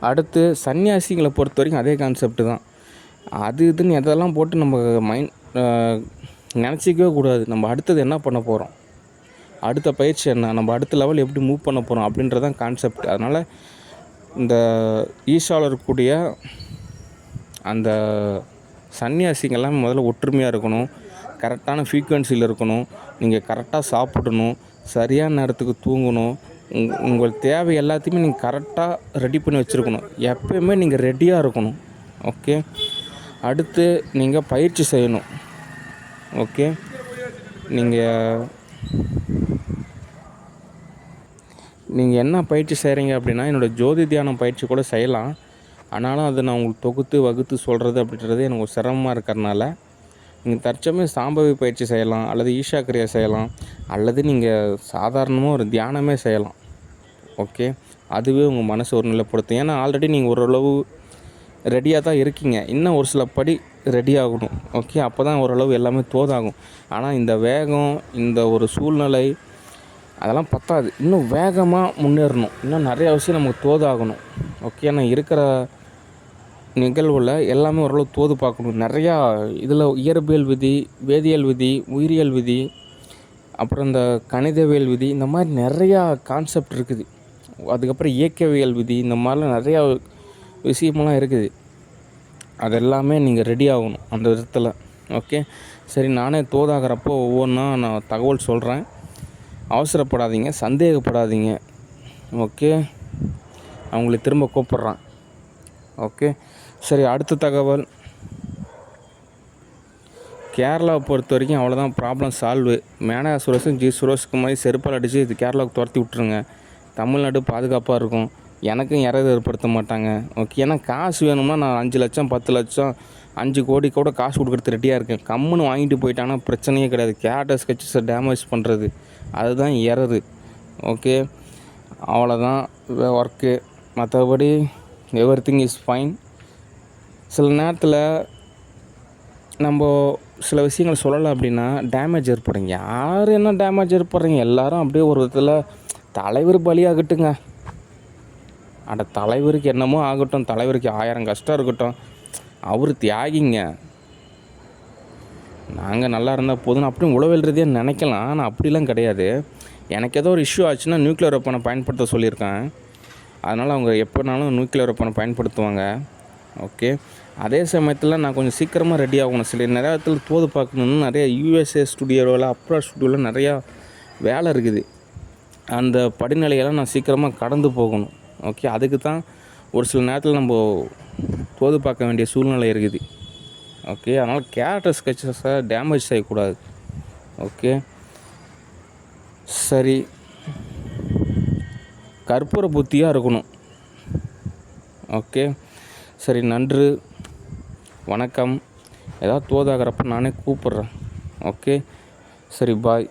அடுத்து சன்னியாசிகளை பொறுத்த வரைக்கும் அதே கான்செப்ட்டு தான். அது இதுன்னு எதெல்லாம் போட்டு நம்ம நினச்சிக்கவே கூடாது. நம்ம அடுத்தது என்ன பண்ண போகிறோம், அடுத்த பயிற்சி என்ன, நம்ம அடுத்த லெவல் எப்படி மூவ் பண்ண போகிறோம் அப்படின்றது தான் கான்செப்ட். அதனால் இந்த ஈஷாவில் இருக்கக்கூடிய அந்த சன்னியாசிங்கெல்லாம் முதல்ல ஒற்றுமையாக இருக்கணும், கரெக்டான ஃப்ரீக்குவென்சியில் இருக்கணும், நீங்கள் கரெக்டாக சாப்பிடணும், சரியான நேரத்துக்கு தூங்கணும், உங்கள் தேவை எல்லாத்தையுமே நீங்கள் கரெக்டாக ரெடி பண்ணி வச்சுருக்கணும். எப்போயுமே நீங்கள் ரெடியாக இருக்கணும். ஓகே. அடுத்து நீங்கள் பயிற்சி செய்யணும். ஓகே. நீங்கள் என்ன பயிற்சி செய்கிறீங்க அப்படின்னா, என்னோடய ஜோதி தியானம் பயிற்சி கூட செய்யலாம். ஆனாலும் அதை நான் உங்களுக்கு தொகுத்து வகுத்து சொல்கிறது அப்படின்றது எனக்கு ஒரு சிரமமாக இருக்கிறனால, நீங்கள் தற்சமயம் சாம்பவி பயிற்சி செய்யலாம், அல்லது ஈஷா கிரியா செய்யலாம், அல்லது நீங்கள் சாதாரணமாக ஒரு தியானமே செய்யலாம். ஓகே. அதுவே உங்கள் மனசை ஒருநிலைப்படுத்தும். ஏன்னா ஆல்ரெடி நீங்கள் ஓரளவு ரெடியாக தான் இருக்கீங்க. இன்னும் ஒரு சில படி ரெடி ஆகணும். ஓகே. அப்போ தான் ஓரளவு எல்லாமே தோதாகும். ஆனால் இந்த வேகம், இந்த ஒரு சூழ்நிலை அதெல்லாம் பத்தாது. இன்னும் வேகமாக முன்னேறணும். இன்னும் நிறையா விஷயம் நமக்கு தோதாகணும். ஓகே. ஆனால் இருக்கிற நிகழ்வில் எல்லாமே ஓரளவு தோது பார்க்கணும். நிறையா இதில் இயற்பியல் விதி, வேதியியல் விதி, உயிரியல் விதி, அப்புறம் இந்த கணிதவியல் விதி, இந்த மாதிரி நிறையா கான்செப்ட் இருக்குது. அதுக்கப்புறம் இயக்கவியல் விதி, இந்த மாதிரிலாம் நிறையா விஷயமெல்லாம் இருக்குது. அதெல்லாமே நீங்கள் ரெடி ஆகணும் அந்த விதத்தில். ஓகே. சரி, நானே தோதாகிறப்போ ஒவ்வொன்றா நான் தகவல் சொல்கிறேன். அவசரப்படாதீங்க, சந்தேகப்படாதீங்க. ஓகே. அவங்களை திரும்ப கூப்பிட்றான். ஓகே. சரி, அடுத்த தகவல். கேரளாவை பொறுத்த வரைக்கும் அவ்வளோதான், problem solve. Maneka சுரேஷும் G Sureshkumari செருப்பால் அடித்து இது கேரளாவுக்கு துரத்தி விட்ருங்க. தமிழ்நாடு பாதுகாப்பாக இருக்கும். எனக்கும் யாராவது ஏற்படுத்த மாட்டாங்க. ஓகே. ஏன்னா காசு வேணும்னா நான் 5 லட்சம் 10 லட்சம் 5 கோடி கூட காசு கொடுக்குறது ரெடியாக இருக்கேன். கம்முன்னு வாங்கிட்டு போயிட்டாங்கன்னா பிரச்சனையே கிடையாது. கேரக்டர் ஸ்கெட்சஸை டேமேஜ் பண்ணுறது அதுதான் எரரு. ஓகே. அவ்வளோதான் ஒர்க்கு. மற்றபடி எவ்ரிதிங் இஸ் ஃபைன். சில நேரத்தில் நம்ம சில விஷயங்கள் சொல்லலை அப்படின்னா டேமேஜ் ஏற்படுங்க. யார் என்ன டேமேஜ் ஏற்படுறீங்க, எல்லோரும் அப்படியே ஒரு விதத்தில் தலைவர் பலியாகட்டுங்க. அட தலைவருக்கு என்னமோ ஆகட்டும், தலைவருக்கு 1000 கஷ்டம் இருக்கட்டும், அவர் தியாகிங்க. நாங்கள் நல்லா இருந்தால் போதும் அப்படின்னு உளவியல் ரீதியாக நினைக்கலாம். ஆனால் அப்படிலாம் கிடையாது. எனக்கு ஏதோ ஒரு இஷ்யூ ஆச்சுன்னா நியூக்ளியர் வெப்பனை பயன்படுத்த சொல்லியிருக்கேன். அதனால் அவங்க எப்போனாலும் நியூக்ளியர் வெப்பனை பயன்படுத்துவாங்க. ஓகே. அதே சமயத்தில் நான் கொஞ்சம் சீக்கிரமாக ரெடி ஆகணும். சில நேரத்தில் தோது பார்க்கணுன்னு நிறைய USA ஸ்டுடியோவில், அப்ராட் ஸ்டுடியோவில் நிறையா வேலை இருக்குது. அந்த படிநிலையெல்லாம் நான் சீக்கிரமாக கடந்து போகணும். ஓகே. அதுக்கு தான் ஒரு சில நேரத்தில் நம்ம தோது பார்க்க வேண்டிய சூழ்நிலை இருக்குது. ஓகே. அதனால் கேரக்டர் ஸ்கெட்சஸை டேமேஜ் செய்யக்கூடாது. ஓகே. சரி, கற்பூர புத்தியாக இருக்கணும். ஓகே. சரி, நன்று, வணக்கம். ஏதாவது தோதாகிறப்ப நானே கூப்பிட்றேன். ஓகே. சரி, பாய்.